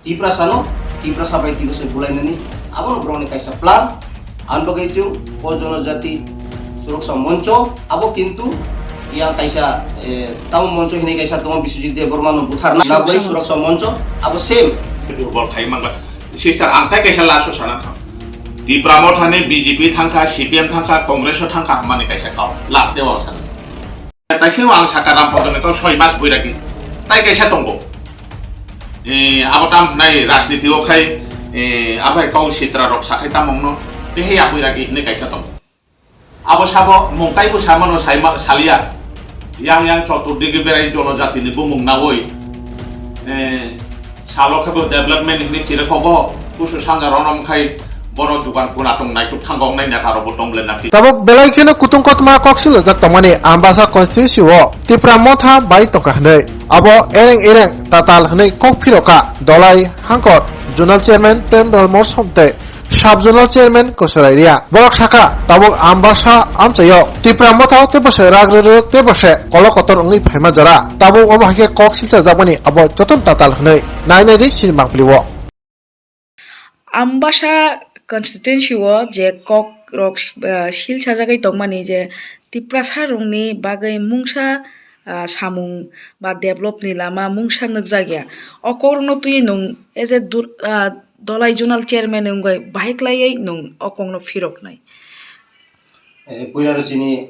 tipra sano tipra sabai tiba se bulai nani abo broni kaisa plan anbagai ju pojono jati suraksa moncho abo kintu yang kaisa tamu moncho hini kaisa tong Biswajit Debormano butarna nabai suraksa moncho abo same bol khai mangba sister angtai kaisa laso sana thang Tipramo thane BJP thangka CPM thangka Kongres thangka mane kaisa kau last day wal sana taisi wang sakaram podone kau 6 mas boiraki tai kaisa tongo abotam nai rajniti o khai abai kau sitra rok sakai tamongno tehe abuiraki hine kaisa tongo abo sabo mongkai bu samano salia yang choturdigi berai jonojati ni bumung nawoi salokabo development hine chirekobo kusu sanga ronom khai boro dukan punatong naikut tanggong nai nataro botong blena fi tabok belai kena kutung kotma koksil jak tomani ambasa konstitusi wo tipra motha bai toka hnei abo ereng tatal hnei kokpiroka dolai hangkot zonal chairman prem dalmor somte sub zonal chairman kosarairia borok saka tabok ambasa amchayo tipra motha te bose ragre te bose kolokotor ngi phaima jara tabok obahke koksil jakmani abo joton tatal hnei nainai ri sinbangpliwo ambasa constituency o je kok rok sil sajagai tongmani je tiprasa rongni bagai mungsa samung ba develop ni lama mungsa nukjagya okorno tui nung as a dolai zonal chairman ngai bahiklai nung okongno firok nai puilaro chini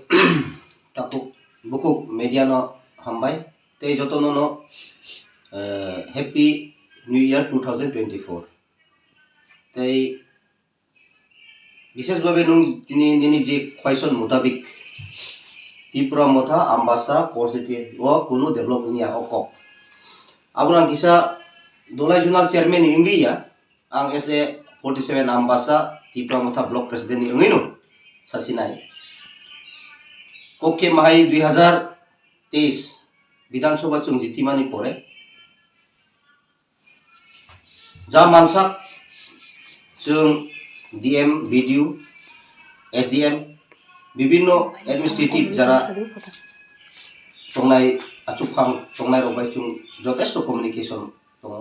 tapuk bukuk mediano hambai te jotono no happy new year 2024 te বিশেষভাবে তিনি যে question মোতাবিক Tripura মথা Ambassa constituency ও কোনো development ইয়া অক আবুনা কিসা Dalai zonal chairman ইংগিয়া আং এসে 47 আম্বাসা ত্রিপুরা মথা block president ইংইনো সাসিনাই কোকে মাহাই 2023 বিধানসভা চুং জিতিমানি পরে যা মানসাক চুং ডিএম বিডিও এসডিএম বিভিন্ন অ্যাডমিনিস্ট্রেটিভ যারা টংনাই আচুখাং টংনাই রবাই চুং যথেষ্ট কমিউনিকেশন দङ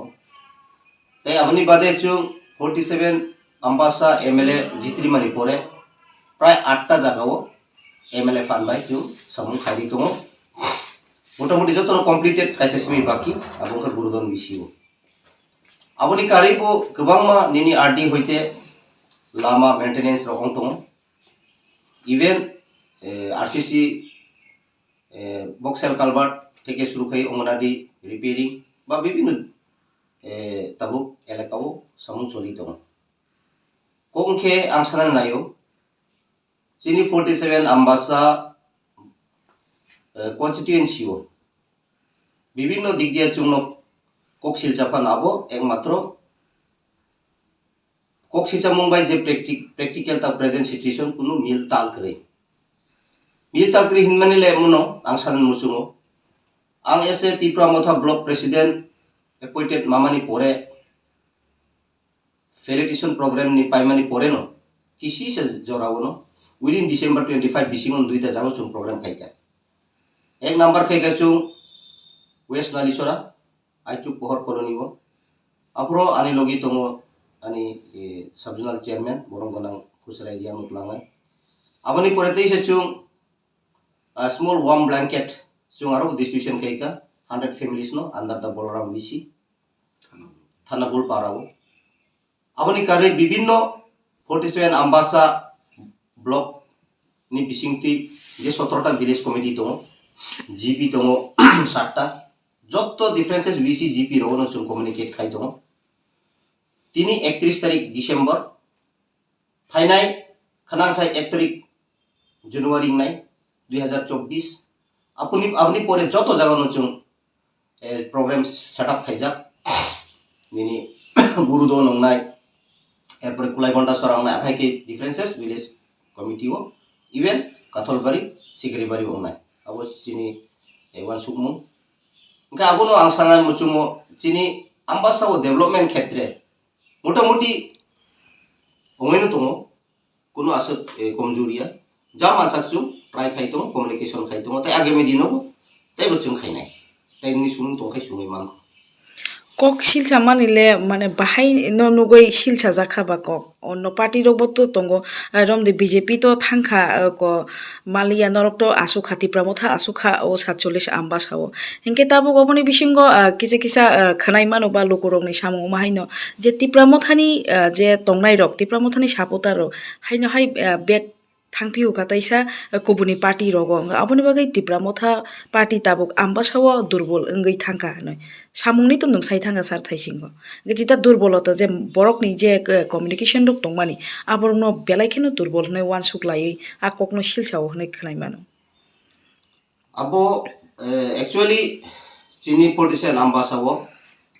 তাই আপনি বাদে চুং 47 আম্বাসা এমএলএ জিত্রিমানি পরে প্রায় 8টা জায়গাও এমএলএ ফানবাই চুং সামুং খাইরি দङ মোটামুটি যত কমপ্লিটেড কাইসাসমি বাকি আবংখার গুরুদন বিসিও আপনি কারিবো গোबांमा নিনি আরডি হইতে lama maintenance rong tong even RCC boxel culvert থেকে শুরু করে অঙ্গনাদি রিপেয়ারিং বা বিভিন্ন তাবুক এলাকাও সামুং চলি দङ কংখে আং সানান নাयो চিনি 47 আম্বাসা কনস্টিটিউয়েন্সি ও বিভিন্ন দিক দিয়ে চুং koksil japan abo একমাত্র koksil mumbai je practical ta present situation kunu mil tal kre hinmani le muno ang sanan musungo ang ese Tripura motha block president appointed mamani pore felicitation program ni paimani pore no kisi se jorawono within December 25 bisingon duita jago chung program khaika ek number khaika chung west nalisora aichuk pohor koloni wo apro ani logi tongo ani subjonal chairman borong gonang khusrai dia mutlangai aboni pore teise chung small warm blanket chung aro distribution khaika 100 families no under the Bolaram BC Thanabul parao aboni kare bibinno 47 ambasa block ni bisingti je 17টা village committee tongo GP tongo 7টা যত differences বিসি GP রোনো chung communicate খাই tongo তিনি 31 তারিখ December ফাইনাই খানাং খাই 1 তারিখ জানুয়ারি নাই 2024 আপনি পরে যত জায়গানো chung প্রোগ্রাম সেটআপ খাইজা নিনি গুরুদো নংনাই এরপরে কুলাইগন্ডা সরাংনাই আফাইকে ডিফারেন্সেস ভিলেজ কমিটি ও ইভেন কাথলবাড়ি সিগরিবাড়ি ওংনাই আবো চিনি এওয়ান সুকমু ওকে আবনো আং সানাই মুচুমো চিনি আম্বাসা ও ডেভেলপমেন্ট ক্ষেত্রে মোটামুটি ওমেনো দङ কোনো আছে কমজোরিয়া যা মানসাক চুং প্রায় খাই দङ কমিউনিকেশন খাই দङ তাই আগামী দিনও তাই বচুং খাইনাই তাই নি সুং দङ খাই সুङै মানखौ কক শিলসা মানিলে মানে বাহাই নুগৈ শিলসা जाखाबा কক অন্য পার্টি রবতো তঙ্গ রমদে বিজেপি তো থাংখা ক মালিয়া নরক তো আসু খাতিপ্রা মথা আসুখা ও 47 আমবাসাও হিংকে তাবো গবনি বিসিঙ্গ কিসে কিসা খানাই মানো বা লোকরংনি সামু মাহাইনো যে তিপ্রা মথানি যে তংনাই রক তিপ্রা মথানি সাপোতা রক হাইনো হাই বেক থাংপিউ কাতাইসা কবুনি পার্টি রগ আবনি বাগै তিপ্রা মথা পার্টি তাবুক আমবাসাও দুর্বল ওঙ্গै থাংকা নয় সামুংনি তো নংসাই থাঙ্গা সার থাইसिंग গেজিতা দুর্বলতা যে বরকনি যে কমিউনিকেশন রক তংমানি আবরনো বেলাইखेनो দুর্বল হनै ওয়ান সুকলাই আ ককনো শিলসাও হनै খনাই মানো abo actually chini politician ambasawo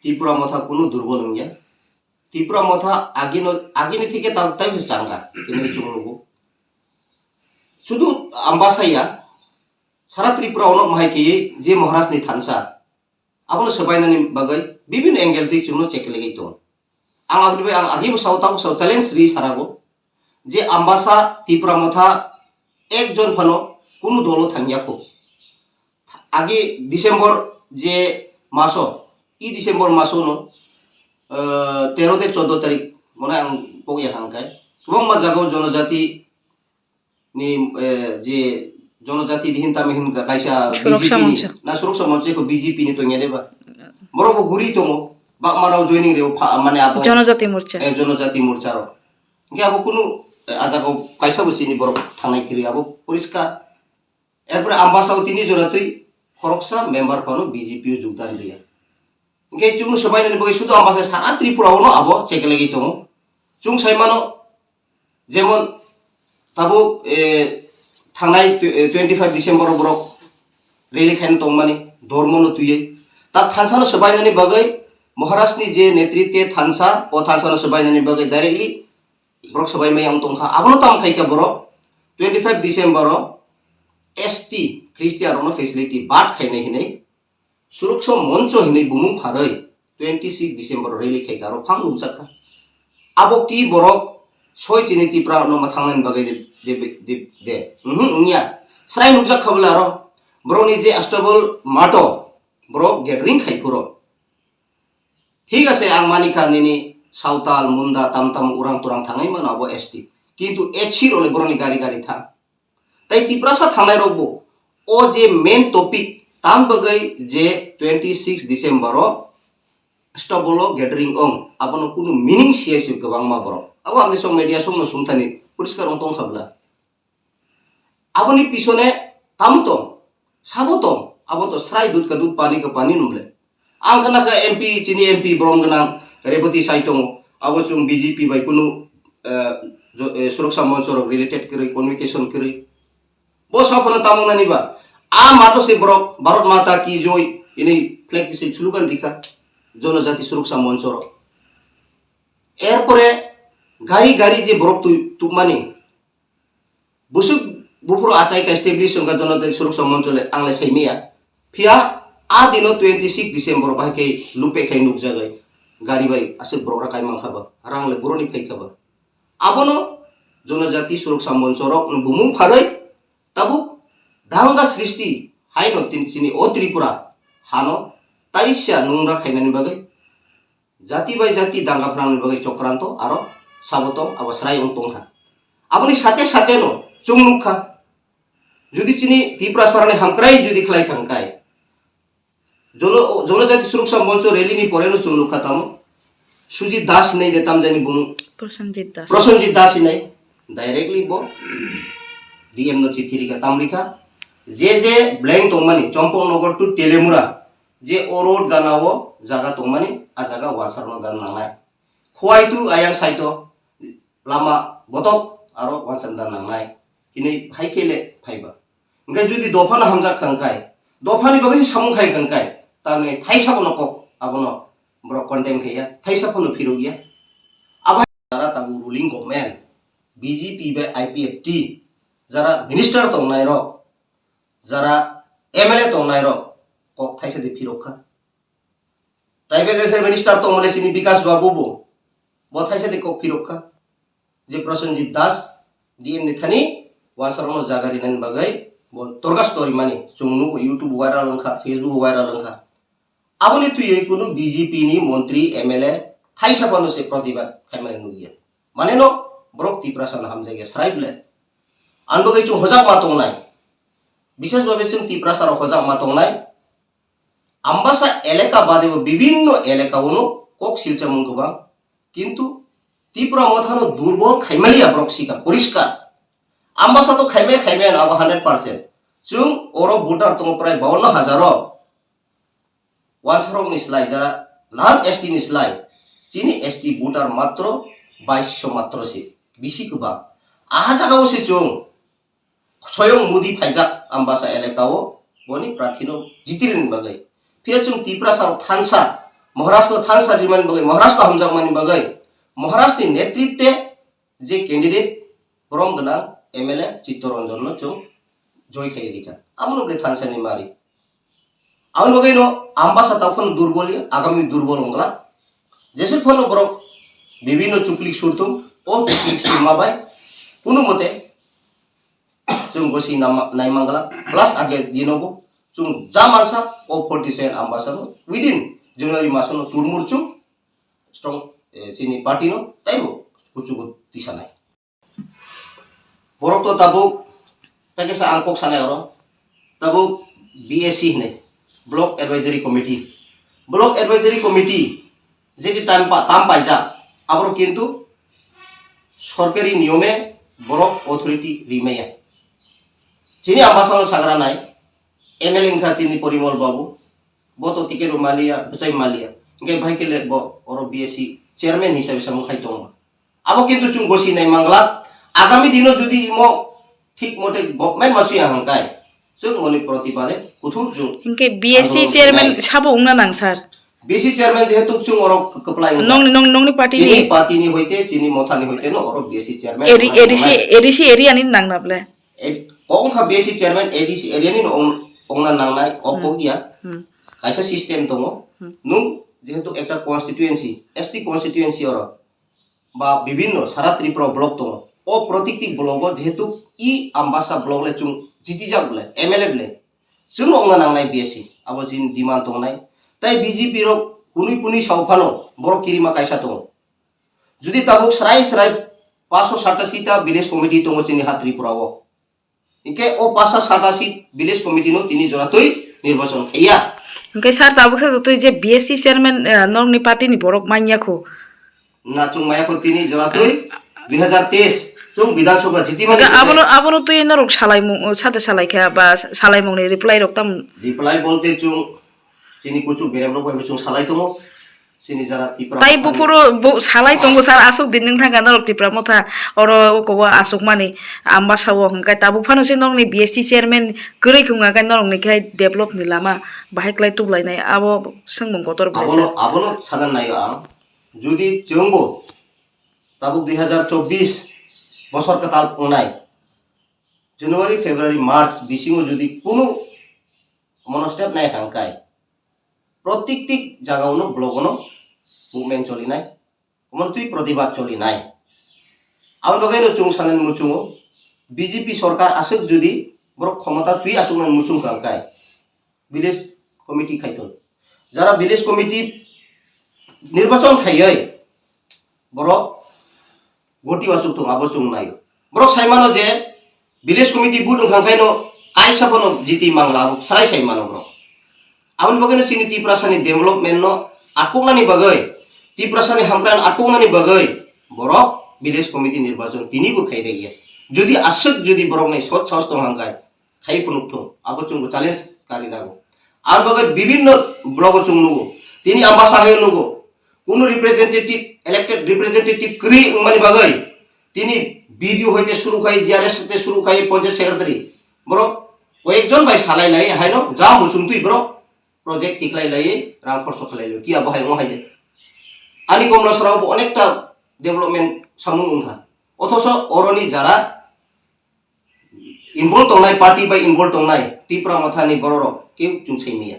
Tripura motha kuno durbol hingya Tripura motha agini theke tai changa kini chunglugo শুধু আম্বাসাইয়া সারা ত্রিপুরা অনেক মাইকি যে মহারাষ্ট্রনি থানসা আপনি সবাইনানি বাগৈ বিভিন্ন এঙ্গেল থেকে চুনো চেক লেগে তো আং আপনি আং আগে বসাও তাও বসাও চ্যালেঞ্জ রি সারাগো যে আম্বাসা ত্রিপুরা মথা একজন ফানো কোন দল থাঙ্গিয়াখো আগে ডিসেম্বর যে মাস ই ডিসেম্বর মাস নো 13 থেকে 14 তারিখ মনে আং পগিয়া খানকায় এবং মা জাগাও জনজাতি ni je jonojati dihin tami hin kaisa BJP na suraksa monshe ko BJP ni to ngede ba borobo guri tomo ba marau joining re mane abo jonojati morcha ro nge abo kunu aja ko kaisa bo chini borok thanai kiri abo poriskar erpore ambasao tini joratui khoroksa member pano BJP jogdan dia nge chung sabai ni bogai sudu ambasa sara tripura ono abo chekelegi tomo chung saimano jemon তাবো থানাই 25 December বরক rally খাইন তংমানি ধর্মনো তুইয়ে তা থানসানো সবাইনানি বাগৈ মহারাষ্ট্রনি যে নেতৃত্বে থানসা ও থানসানো সবাইনানি বাগৈ directly বরক সবাই মাই আম তংখা আবনো তাম খাইকা বরক 25 December ST খ্রিস্টিয়াননো facility but খাইনাই হিनै সুরক্ষা মঞ্চ হিनै বুমুং ফারৈ 26 ডিসেম্বর রেলি খাইকা আর ফাং লুজাকা আবো কি বরক সয় চিনি ত্রিপুরা नमा थांनायनि बागै दे उनिया स्राय नुकजाक खाबला रो ब्रोनि जे अस्टेबल माटो ब्रो गैदरिंग खाइपुरो ठीक আছে आं मानिखा निनि सावताल मुंडा तामताम उरां तुरां थांनाय मानाबो एसटी किन्तु एचि रोले ब्रोनि गारि गारि थां ताइ ত্রিপুরাসা थांनाय रबो ओ जे मेन टपिक ताम बागै जे 26 डिसेम्बर अस्टेबल गैदरिंग ओं आबनो कुनु मिनिं सियासि गोबां मा ब्रो अब আপনি সব মিডিয়া সব শুনতানি পরিষ্কার অন্তং খাবলা আপনি পিছনে তামতো সাবতো আবতো শ্রাই দুধ কা দুধ পানি কা পানি নুমলে আংখানা কা এমপি চিনি এমপি ব্রমগনা রেবতী সাইতং আবো চুং বিজেপি বাই কুনু সুরক্ষা মঞ্চ রিলেটেড করে কমিউনিকেশন করে বো সপনা তামংনানি বা আ মাটো সে ব্রক ভারত মাতা কি জয় ইনি ফ্ল্যাগ দিছে স্লোগান রিখা জনজাতি সুরক্ষা মঞ্চ এরপরে গাড়ি গাড়ি যে বরক তুকমানি বুসুক বুফুর আচাই কা এস্টাবলিশ সংকা জনজাতি সুরক্ষা মঞ্চলে আংলে সাইমিয়া ফিয়া আ দিনো 26 ডিসেম্বর বাকে লুপে খাই নুক জাগাই গাড়ি বাই আসে বররা কাই মাংখাবা রাংলে বরনি ফাই খাবা আবনো জনজাতি সুরক্ষা মঞ্চ রক বুমুং ফারৈ তাবু দাঙ্গা সৃষ্টি হাইনো চিনি ও ত্রিপুরা হানো তাইসা নুংরা খাইনানি বাগে জাতি বাই জাতি দাঙ্গা ফ্রাংনি বাগে চক্রান্ত আরো সাবতো আবার স্রাই অন্তংখা আপনি সাথে সাথে নো চুংনুখা যদি চিনি ত্রিপুরা সারানে হামক্রাই যদি খেলাই খাঙ্কাই জনজাতি সুরক্ষা মঞ্চ রেলিনি পরে নো চুংনুখা তাম সুজিত দাস নেই দেতাম জানি বুনু প্রসেনজিৎ দাস নাই ডাইরেক্টলি বো ডিএম নো চিঠি রিখা তাম রিখা যে ব্ল্যাঙ্ক তংমানি চম্পকনগর টু টেলেমুরা যে ও রোড গানাও জায়গা তংমানি আ জায়গা ওয়াসারনো গান নাঙায় খোয়াইতু আয়াং সাইতো লামা বতক আরো ওয়াসান দান নাঙায় কিনে হাইखेले ফাইবা ओंखाय जुदि दफाना हामजाक खांखाय दफानि बागै सामुं खाय खांखाय तारने थाइसाबनो कक आबनो ब्र कन्टेम खाया थाइसाफनो फिरो गया आबा जारा ताबु रुलिंग गभर्नमेंट बीजेपी बे आईपीएफटी जारा मिनिस्टार तंनाय र जारा एमएलए तंनाय र कक थाइसा दे फिरोखा ट्राइबल वेलफेयर मिनिस्टार तंमले सिनि विकास बाबू बो थाइसा दे कक फिरोखा जे प्रसन्नजित दास डीएम नेथानी वासरनो जागारि नन बागै बो तोरगा स्टोरी माने जोंनु यूट्यूब वायरल लंखा फेसबुक वायरल लंखा aboni tuye kuno BJP ni মন্ত্রী MLA থাইসা পানো সে প্রতিবাদ খাইমানে নুগিয়া মানে no borok tiprasan hamjage sraible anbogai chung hojak matong nai বিশেষ ভাবে chung tiprasar hojak matong nai ambasa এলাকা বাদে বিভিন্ন এলাকা অনু কক শিলচা মুংকবা কিন্তু ত্রিপুরা মথানো দুর্বল খাইমালিয়া ব্রক শিকা পরিষ্কার ambasa তো খাইমে না 100% chung oro voter tong প্রায় 52,000 ওয়ানসরক নিসলাই যারা নন এসটি নিসলাই চিনি এসটি ভোটার মাত্র 2200 মাত্র সে বেশি কুবা আহা জায়গাও সে চং স্বয়ং মোদি ফাইজাক আম্বাসা এলাকাও বনি প্রার্থীনো জিতিরেন বাগাই ফিরে চং ত্রিপুরাসার থানসা মহারাষ্ট্র থানসা রিমান বাগাই মহারাষ্ট্র হামজাক মানি বাগাই মহারাষ্ট্রের নেতৃত্বে যে ক্যান্ডিডেট বরম গনা এমএলএ চিত্তরঞ্জন চং জয় খাই দিকা আমন বলে থানসানি মারি আমন বাগাই নো আম্বাসা তখন দুর্বল আগামী দুর্বল অংলা যেসে ফল বরক বিভিন্ন চুকলিক সুরতুম ও চুকলিক সুরমাবাই কোনো মতে চুং বসি নাইমাঙ্গলা প্লাস আগে দিনবো চুং যা মানসা ও 47 আম্বাসানো উইদিন জানুয়ারি মাসনো তুরমুর চুং স্ট্রং চিনি পার্টিনো তাইবো কুচুকু দিশা নাই বরক তো তাবুক তাকে সা আংকক সানাই অর তাবুক বিএসসি নে ব্লক এডভাইজারি কমিটি যেটি তাম পাইজা আবার কিন্তু সরকারি নিয়মে বরক অথরিটি রিমাইয়া চিনি আম্বাসানো সাগরা নাই এমএলএ ইনকা চিনি পরিমল বাবু বত টিকেরু মালিয়া বেসাই মালিয়া ইনকে ভাইকে লেব অর বিএসসি চেয়ারম্যান হিসাবে সামু খাইতো আবো কিন্তু চুং বসি নাই মাংলা আগামী দিনও যদি ইমো ঠিক মতে গভর্নমেন্ট মাসুয়া হাঙ্কায় जों मनि प्रतिबादे कुथु जों इनके बीएससी चेयरमैन साबो उंगना नां सर बीएससी चेयरमैन जेहेतु जों अरक कपलाय नंगनि पार्टी नि होइते चिनी मोथानि होइते न अरक बीएससी चेयरमैन एडीसी एरियानि नांनाब्ले कों खा बीएससी चेयरमैन एडीसी एरियानि ओंना नांनाय अपोगिया कायसा सिस्टेम दङ नु जेहेतु एकटा कन्स्टिट्युएन्सी एसटी कन्स्टिट्युएन्सी अर बा विभिन्न सारा त्रिपुरा ब्लक दङ ओ प्रत्येकटी ब्लक जेहेतु इ आम्बासा ब्लक ले जों जितिजा बोले एमएलए बोले जों ओंना नांनाय बीएससी आबो जिन डिमान्ड दंनाय ताई बीजेपी रो कुनि सावफानो बर किरिमा कायसा दं जुदि ताबुक सराय 587 ता विलेज कमिटी दङ जोंनि हा त्रिपुराव इके ओ 587 विलेज कमिटी नो तिनि जरातै निर्वाचन खाया इनके सर ताबुक से जतै जे बीएससी चेयरमैन नंगनि पार्टी नि बरक मान्याखौ ना चुं मायाखौ तिनि जरातै 2023 जों विधानसभा जितिमानि आबनो तो एन रक साथे सालायखा बा सालायमंनि रिप्लाइ रक्ताम रिप्लाइ बोलते चुं चिनि कुचु बेरेम रक बाय चुं सालाय दङ चिनि जारा तिप्रा ताइ बुफुरो सालाय दङ सर आसुक दिननि थांगा नरक तिप्रा मथा अर ओकवा आसुक माने आम्बासाव हंकाय ताबु फानो से नरनि बीएससी चेयरमैन गरै खुंगा गाय नरनि खाय डेभलप नि लामा बाहायक्लाय तुबलायनाय आबो सोंमं गतर बले आबनो सानान नायो आं जुदि जोंबो ताबुक 2024 বছর কাতাল পনাই জানুয়ারি ফেব্রুয়ারি মার্চ বিসিংও যদি কোনো মনস্টেপ নাই হাঙ্কায় প্রত্যেকটি জায়গাওনো ব্লগনো মুভমেন্ট চলি নাই আমার তুই প্রতিবাদ চলি নাই আমার বগাইনো চুং সানান মুচুঙো বিজেপি সরকার আসুক যদি বড় ক্ষমতা তুই আসুক না মুচুং হাঙ্কায় ভিলেজ কমিটি খাইতন যারা ভিলেজ কমিটি নির্বাচন খাইয় বড় गोटी वासुक तो आबो चुं नाय ब्रक साइमानो जे विलेज कमिटी बुड खांखायनो कायसाफनो जिति मांगला सराय साइमानो ब्रक आउन बगैनो चिनि तिप्रासानि डेभलपमेन्ट नो आकोंनानि बगै तिप्रासानि हामप्रान आकोंनानि बगै बरक विलेज कमिटी निर्वाचन तिनिबो खाइरेगिया जुदि आसुक जुदि बरक नै सत साहस दं हांखाय खाइ फनुक्थो आबो चुं चैलेंज कारि लागो आर बगै विभिन्न ब्लक चुं नुगो तिनि आम्बासा हाय नुगो কোনো রিপ্রেজেন্টেটিভ ইলেক্টেড রিপ্রেজেন্টেটিভ ক্রি মানে বাগাই তিনি ভিডিও হইতে শুরু খাই জিআরএস তে শুরু খাই পঞ্চায়েত সেক্রেটারি বড় কয়েকজন ভাই সালাই লাই হাইনো যা মুসুম তুই বড় প্রজেক্ট টিকলাই লাই রাং খরচ খালাইলো কি আবো হাই মহাইলে আনি কমলা সরাও অনেকটা ডেভেলপমেন্ট সামু উনখা অথচ অরনি যারা ইনভলভ দংনাই পার্টি বাই ইনভলভ দংনাই ত্রিপুরা মাথানি বড় কেউ চুংসাইমিয়া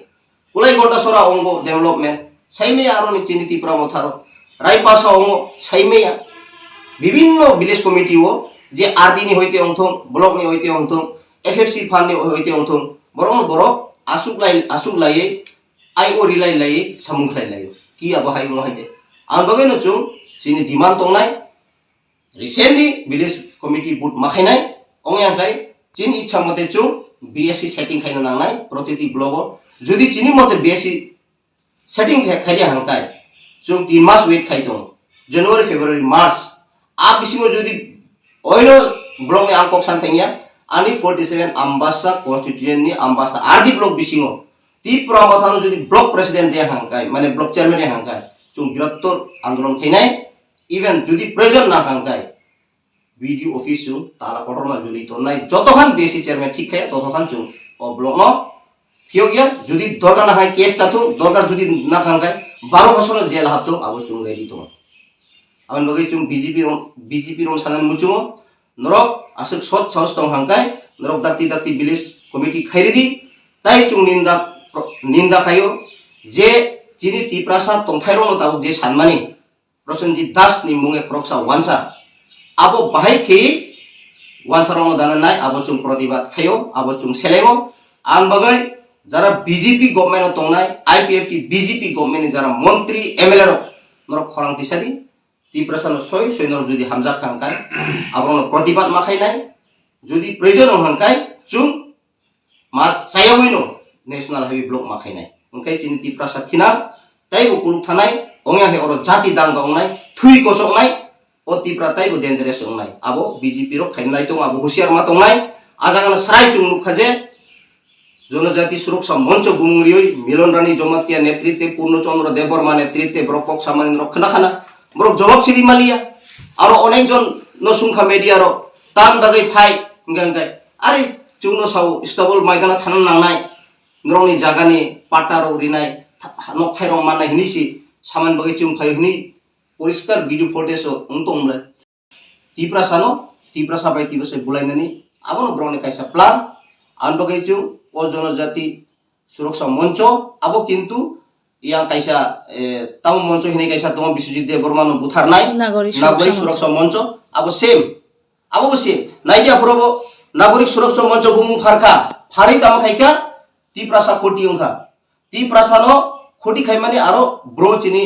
কুলাই ঘন্টা সরা অঙ্গ ডেভেলপমেন্ট সাইমেয়া আরো চিনি ত্রিপুরা মথারো রায়পাসা অঙ্গ সাইমেয়া বিভিন্ন ভিলেজ কমিটিও যে আরডিনি হইতে অংথং ব্লকনি হইতে অংথং এফএফসি ফান্ডনি হইতে অংথং বরং বড় আসুক লাই ai o rilai lai samung khlai lai ki abo hai mo hai de ang bagai no chung sini demand tongnai recently village committee boot makhainai ongyang kai chin ichha mote chung BSc setting khaina nangnai protiti blogo jodi chini mote BSc setting khairia hangkai chung 3 mas wait khai dong January February March a bisingo jodi oilo blog ni angkok santhengya ani 47 ambasa constituent ni ambasa ardi blog bisingo ti pramathano jodi block president ria hangkai mane block chairman ria hangkai chung birattor andolon khainai even jodi president na hangkai video office chung tala kotorma jodi tonai jotokhan BSc chairman thik khai totokhan chung o blog no Kyogia judi dorgar na hai case tatu dorgar judi na khangkai 12 বছর jail হাতো আবো chung ready to aban bagai chung BJP ron sanan muchungo norok asuk sot saus tong hangkai norok dakti village committee khairi di tai chung ninda khayo je chini tiprasa tongthai ron tabuk je sanmani Prosenjit Das ni munge kroksa wansa abo bahai ke wansa ron dananai abo chung protibad khayo abo chung selengo ang bagai যারা BJP government তংনাই IPFT BJP government যারা মন্ত্রী MLA নরক খরাং তিসাদি তিপ্রাসানো সই সৈনর যদি হামজা খাংকাই আবরণ প্রতিবাদ মাখাই নাই যদি প্রয়োজন হাংকাই চুং মা চাইয়াবইনো ন্যাশনাল হাইওয়ে ব্লক মাখাই নাই ওংকাই চিনি তিপ্রাসা থিনা তাইবো কুলুক থানাই ওংয়া হে অর জাতি দাঙ্গা ওংনাই থুই কসক নাই ও তিপ্রা তাইবো ডেঞ্জারাস ওংনাই আবো বিজেপি রক খাইনাই তং আবো হুশিয়ার মা তংনাই আজাগানা সরাই চুং লুখাজে জনজাতি সুরক্ষা মঞ্চ গুমুরিয়ই মিলন রানী জমাতিয়া নেতৃত্বে পূর্ণচন্দ্র দেববর্মা নেতৃত্বে ব্রকক সামান্য রক্ষণা খানা ব্রক জবাব সিরি মালিয়া আরো অনেকজন নসুংখা মিডিয়ার তান বাগৈ ফাই গাঙ্গাই আরে চুংনো সাউ স্টাবল ময়দানা থানা নাংনাই নরংনি জাগানি পাটার রিনাই নক থাইরং মাননাই হিনিসি সামান বাগৈ চুং ফাই হিনি পরিষ্কার ভিডিও ফুটেজ উংতংলে তিপ্রাসা বাই তিবসে বুলাইনানি আবনো ব্রংনি কাইসা প্লান আন বাগৈ চুং ও জনজাতি সুরক্ষা মঞ্চ আবো কিন্তু ইয়াং কাইসা তাম মঞ্চ হিনে কাইসা দম বিশ্বজিৎ দেববর্মা বুথার নাই নাগরিক সুরক্ষা মঞ্চ আবো সেম নাইজিয়া ফরবো নাগরিক সুরক্ষা মঞ্চ বুমু ফারকা ফারি দাম খাইকা তিপ্রাসা কোটি উংখা তিপ্রাসানো কোটি খাইমানি আরো ব্রো চিনি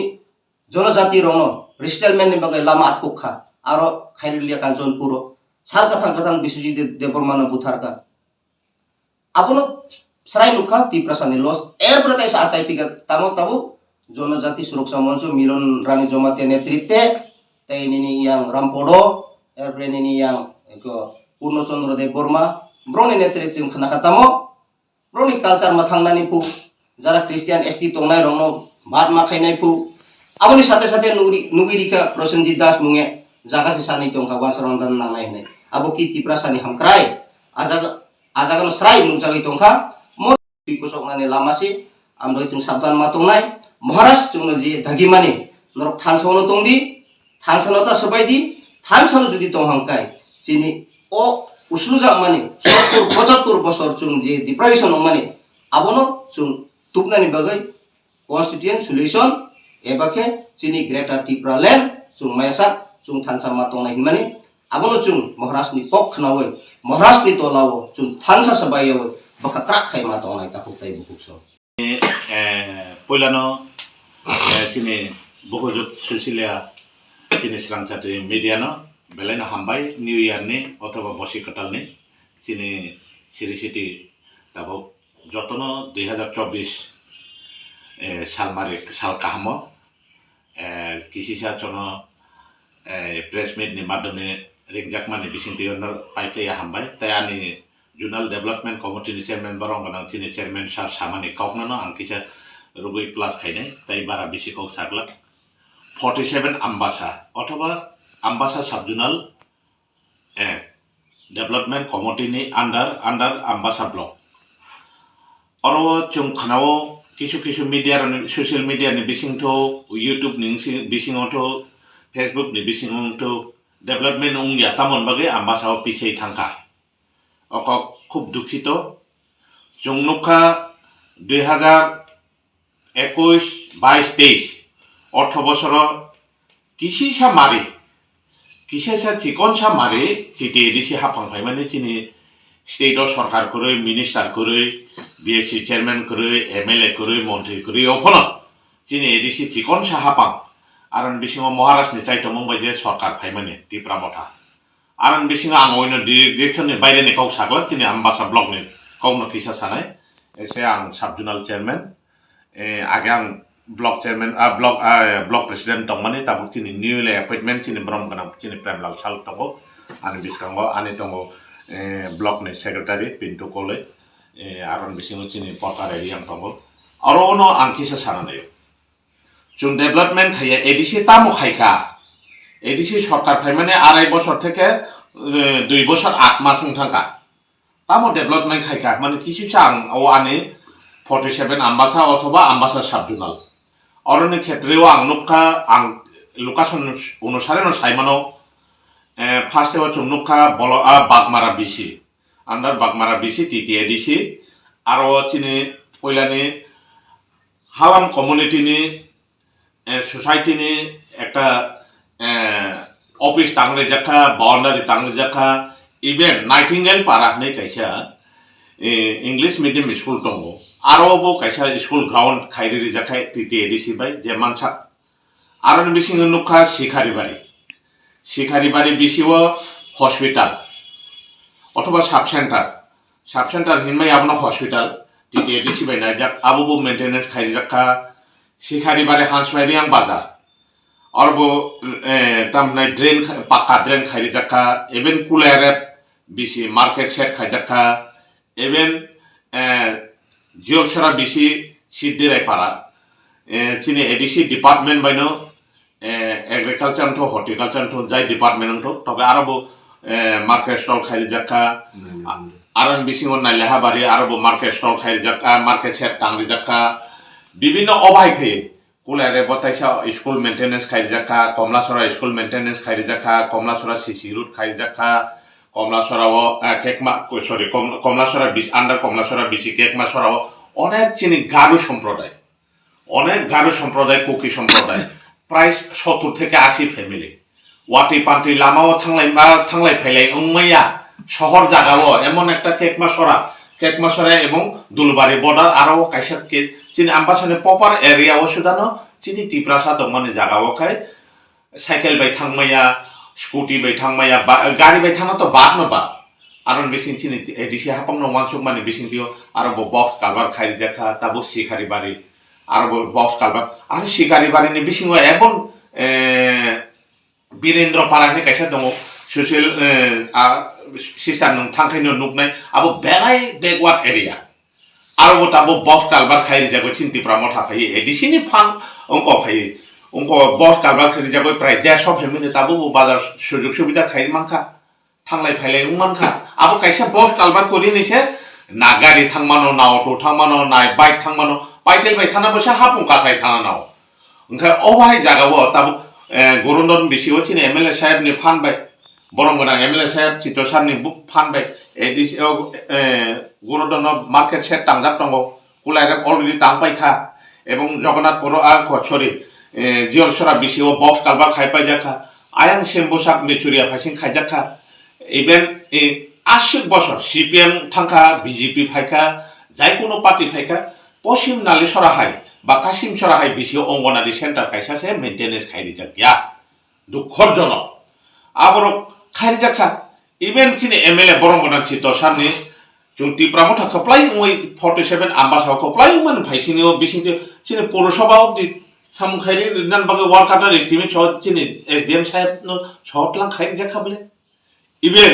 জনজাতি রং রিস্টেলমেন্ট নি বাগৈ লামা আটকুখা আরো খাইরিলিয়া কাঞ্চনপুর সার কাথাং Biswajit Debbarma বুথারকা abono serai lukha tiprasani los bertai sa acai piga tamo tabu জনজাতি সুরক্ষা মঞ্চ মিলন রানী জমাতিয়া নেতৃত্বে তাই নিনি ইয়াং রামপড়ো এরপরে নিনি ইয়াং পূর্ণচন্দ্র দেববর্মা ব্রনি নেতৃত্বে খানা খাতামো ব্রনি কালচার মা থাংনানি ফু যারা খ্রিস্টিয়ান এসটি তংনাই রং ভাত মাখাইনাই ফু aboni সাথে সাথে নুগিরিকা প্রসেনজিৎ দাস মুঙে জাগাসি সানি তংখা ওয়াসরন্দান নাংনাই হনে abo ki tiprasani hamkrai ajagan serai nungjagai tongkha mo kosok nani lamasi amdoi chung sabdan ma tongnai maharas chung ji dhagimani norok thansono tongdi thansano ta sabai di thansano judi tonghangkai chini o uslujak mani 70-75 বছর chung ji deprivation mani abono chung tupnani bagai constituent solution ebake chini greater Tripura land chung mayasak chung thansa ma tongnai hinmani abono chung maharashni kok khnawoi maharashni tolawo chung thansa sabayawo baka trak khai ma tongnai ta khuk sai bukso poilano chini bohojot susilia chini srangchati media no belena hambai new year ni othoba bosi katal ni chini siri city tabo jotono 2024 সাল কাহামো kisisa chono press meet ni madone ringjakmani bisinti honor pipeline hambai tayani Junal Development Committee ni chairman barong ganang chini chairman sar samani kauknano angkisa rugui plus khaine tai bara bisi kok saklak 47 ambasa othoba ambasa subjunal development committee ni under ambasa block oro chung khanao কিছু মিডিয়ার social media ni bisingtho YouTube ni bisingotho Facebook ni bisingotho development ungya tamon bagai ambasao pichei thangka oko খুব দুঃখিত জংনুখা 2021 22 18 বছর কিসিসা মারে কিসিসা চিকনসা মারে চিতে এদিসি হাফাং ফাইমানে চিনি state সরকার করে minister করে বিএসসি চেয়ারম্যান করে এমএলএ করে মন্ত্রী করে ওখানে চিনি এদিকে চিকন সাহাপাং আর বিশিং মহারাষ্ট্রনি চাইতো মুম্বাই যে সরকার ফাইমানে ত্রিপুরা মঠা আর বিশিং আং অন্য ডিরেকশনनि বাইরেनि কাউ সাগला চিনি आमबासा ब्लकनि काउनो किसा सानाय एसे आं साब जुनाल चेयारमेन आगे आं ब्लक चेयारमेन ब्लक प्रेसिडेंट दंमानि ताबुक चिनि निउलि एपॉइंटमेंट चिनि ब्रह्म गनां चिनि प्रेमलाल साल दंगो आनि बिस्कांगो आनि दंगो ब्लकनि सेक्रेटारि पिन्टु कोले आरन बिसिङो चिनि पटार एरिया दंगो आरो उनो आं किसा सानाय जों डेभलपमेंट खायो एदिसि तामु खायका एदिसि सरकार फाइमाने 2.5 বছর থেকে 2 বছর 8 মাস थांगा तामु डेभलपमेंट खायका माने किसुसा आं ओ आनि 47 आम्बासा अथवा आम्बासा साब जुनाल अरनि क्षेत्रेও आं नुका आं लोकेशन अनुसारे न साइमानो फार्स्ट एव जों नुका बल बागमारा बिसि आन्डार बागमारा बिसि टीटी एडिसि आरो चिनि पयलानि हालाम कम्युनिटीनि सोसाइटीनि একটা অফিস টাংলে জাখা বাউন্ডারি টাংলে জাখা ইভেন नाइटिंगेल पारा नै कायसा इंग्लिश मीडियम स्कूल दङ आरो बो कायसा स्कूल ग्राउंड खाइरि जाखाय टीटी एडिसि बाय जे मानसा आरो बिसिङ नुखा शिखारिबारि बिसिओ हस्पिटाल अथवा सब सेंटर हिनमाय आबनो हस्पिटाल टीटी एडिसि बाय नाजाक आबो मेंटेनेंस खाइरि जाखा शिखारिबारि हांसबायरि आं बाजार और वो तमने ड्रेन पक्का ड्रेन खाई जाका एवं कुलेरे बिसी मार्केट सेट खाई जाका एवं जियोसरा बिसी सिद्धिराय पारा चिनी एडिसी डिपार्टमेंट बाइनो एग्रीकल्चर तो हॉर्टिकल्चर तो जाय डिपार्टमेंट तो तबे आरो वो मार्केट स्टॉल खाई जाका आरन बिसी वो नालेहाबारी आरो वो मार्केट स्टॉल खाई जाका मार्केट सेट टांगि जाका विभिन्न अबाय खाई कुलारे बताइसा स्कूल मेंटेनेंस खाइ जाखा कमलासरा स्कूल मेंटेनेंस खाइ जाखा कमलासरा सीसी रूट खाइ जाखा कमलासराव केकमा सरी कमलासरा बिस आन्डार कमलासरा बिसि केकमासराव अनेक चिनि गारु सम्प्रदाय कुकी सम्प्रदाय प्राय 70 থেকে 80 फैमिली वाटी पान्टी लामाव थांलाय फैलाय उमैया शहर जागाव एमन एकटा केकमासरा एवं दुलबारी बॉर्डर आरो कायसा के चिनि आम्बासानि पपार एरिया सुदानो चिनि तिप्रासा दंमाने जागाव खाय साइकेल बाय थांमाया स्कूटी बाय थांमाया गाड़ी बाय थांना तो बात न बा आरो बिसिं चिनि एडिसि हापांनो वानसुक माने बिसिं दियो आरो बक्स कालबार खाइ जाखा ताबो शिखारिबारि आरो बक्स कालबार आरो शिखारिबारिनि बिसिङो एबन वीरेंद्र पारानि कायसा दङ सोशल सिस्टार नों थांखायनो नुकनाय आबो बेलाय बेकवार्ड एरिया आरो ताबो बक्स कालबार खाइ जागो चिन्तिप्रा मथा फाइ एडिसिनि फां अंक फाइ अंक बक्स कालबार खाइ जागो प्राय 150 फैमिली ताबो बाजार सुजुग सुबिदा खाइ मानखा थांलाय फैलाय मानखा आबो कायसा बक्स कालबार करिनिसे ना गाड़ी थांमानो ना अटो थांमानो ना बाइक थांमानो पाइटेल बाय थाना बसा हापुं कासाय थाना नाव ओंखाय अबाय जागाव ताबो गरन्दन बिसिओ चिनि एमएलए साहेब नि फानबाय बरंगना एमएलए साहेब चितोसारनि बुक फानबाय एडिसि गरन्दन मार्केट सेट टांजाक दंगो कुलायरे अलरेडी टांपायखा एवं जगन्नाथपुर सरी जियलसरा बिसिओ बक्स कालबार खायपाय जाखा आयां सेम्बोसाक मेचुरिया फाइसिं खायजाखा इभेन 80 বছর सीपीएम थांखा बीजेपी फाइका जाय कोनो पार्टी फाइका पश्चिम नालिसराहाय बा कासिम सराहाय बिसिओ अंगनारि सेंटर कायसासे मेंटेनेंस खायरि जाकिया दुखरजनक आबरो खायरि जाखा इभेन चिनि एमएलए बरंगना चितोसारनि जों टिप्रामो थाखप्लाय 47 आम्बासाव खप्लाय मान फाइसिनिओ बिसिंते चिनि पौरसभाव दि सामखायरि रिनान बागे वार्काटार एस्टिमेट चिनि एसडीएम साहेब नो शहतलां खायरि जाखाबले इभेन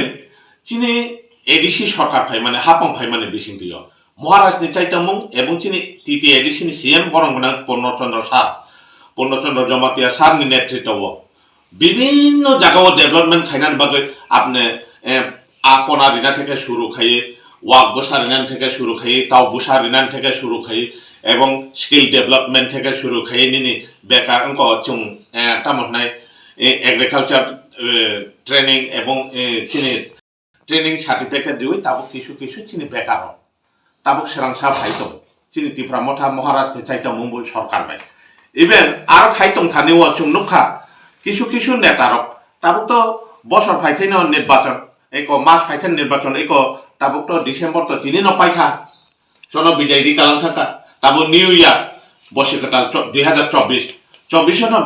चिनि एडिसि सरकार फाइ माने हापं फाइ माने बिसिंतियो महाराष्ट्रनि चाइतामुं एवं चिनि टीटी एडिसिनि सीएम बरंगना पूर्णचंद्र जमातिया सारनि नेतृत्वआव विभिन्न जगह डेवलपमेंट खायनानि बागै आपने आपना रिना থেকে শুরু খাই ওয়াক বসা রিনা থেকে শুরু খাই তাও বসা রিনা থেকে শুরু খাই এবং স্কিল ডেভেলপমেন্ট থেকে শুরু খাই নিনি বেকার অঙ্ক চুং তামনাই এগ্রিকালচার ট্রেনিং এবং চিনি ट्रेनिंग सार्टिफिकेट दियो ताबो किसु चिनि बेकार ताबो सेरांसा फाइतो चिनि तिप्रा मथा महाराष्ट्र चाइता मुंबई सरकार बाय इभेन आरो खाइतों थानिओ चुं नुखा किसु नेतारक ताबो तो बसर फाइखैनो निर्वाचन एको मास फाइखैन निर्वाचन एको tabuk to December to tini no paikha jono bidai di kalang thaka tabu New Year bosi katal 2024 24 no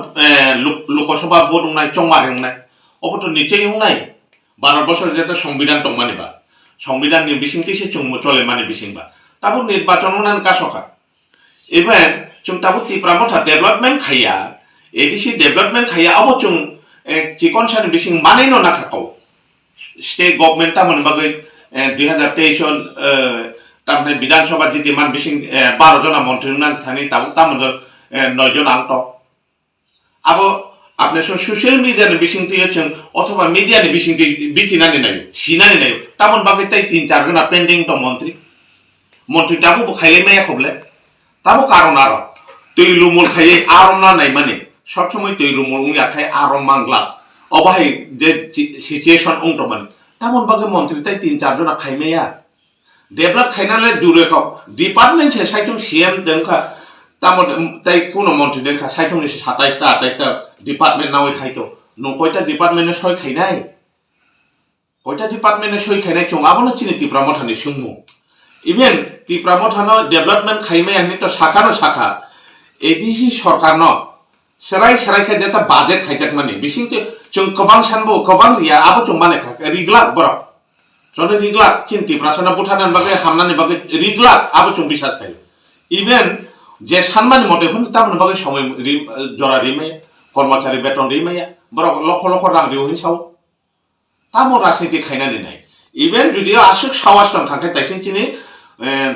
lokosabha vote নাই চংমার নাই অবতো নিচেই নাই 12 বছর যেটা সংবিধান তংমানি বা সংবিধান নির্বিসিংতি সে চুম চলে মানে বিসিংবা তাবো নির্বাচন নান কাসকা এবার চুম তাবো ত্রিপুরা ডেভেলপমেন্ট খাইয়া এডিসি ডেভেলপমেন্ট খাইয়া অব চুম চিকন সানি বিসিং মানে ন না থাকাও স্টেট গভর্নমেন্ট তামন বাগৈ 2023 সন তামনে বিধানসভা জিতে মান বিসিং 12 জনা মন্ত্রী নান থানি তাবো তামন 9 জন আংত আবো আপনি সোশ্যাল মিডিয়ার বিসিংতি হচ্ছেন অথবা মিডিয়ার বিসিংতি বিচিনানি নাই সিনানি নাই তেমন বাকি তাই 3-4 জন পেন্ডিং তো মন্ত্রী তাবো খাইলে মেয়া খবলে তাবো কারণ আর তৈলুমুল খাইয়ে আরম না নাই মানে সবসময় তৈলুমুল উইয়া খাই আরম মাংলা অবাহাই যে সিচুয়েশন উংট মানে তেমন বাকি মন্ত্রী তাই 3-4 জন খাই মেয়া ডেভেলপ খাইনালে দূরে কক ডিপার্টমেন্ট সে সাইটুম সিএম দেনখা তামন তাই কোন মন্ত্রী দেখা 27টা 28টা ডিপার্টমেন্ট নাও খাইতো ন কয়টা ডিপার্টমেন্টে সই খাই নাই কয়টা ডিপার্টমেন্টে সই খাই নাই চং আবনো চিনি ত্রিপুরা মঠানি সুমু ইভেন ত্রিপুরা মঠানো ডেভেলপমেন্ট খাইমে আমি তো শাখা এডিসি সরকার ন সেরাই খা যেটা বাজেট খাইজাক মানে বিসিংতে চং কবাং সানবো কবাং রিয়া আবো চং মানে খা রিগলাক বড় চলে রিগলাক চিন ত্রিপুরা সনা বুঠানান বাগে হামনানি বাগে রিগলাক আবো চং বিশ্বাস খাই ইভেন যে সানমানি মতে ফোন তামন বাকি সময় জরা রিমে কর্মচারী বেতন রিমাইয়া বড় লক্ষ রাং রিও হিসাও তামো রাজনীতি খাইনানি নাই ইভেন যদিও আসুক সাওয়াস রাং খাঙ্কাই তাইছিন চিনি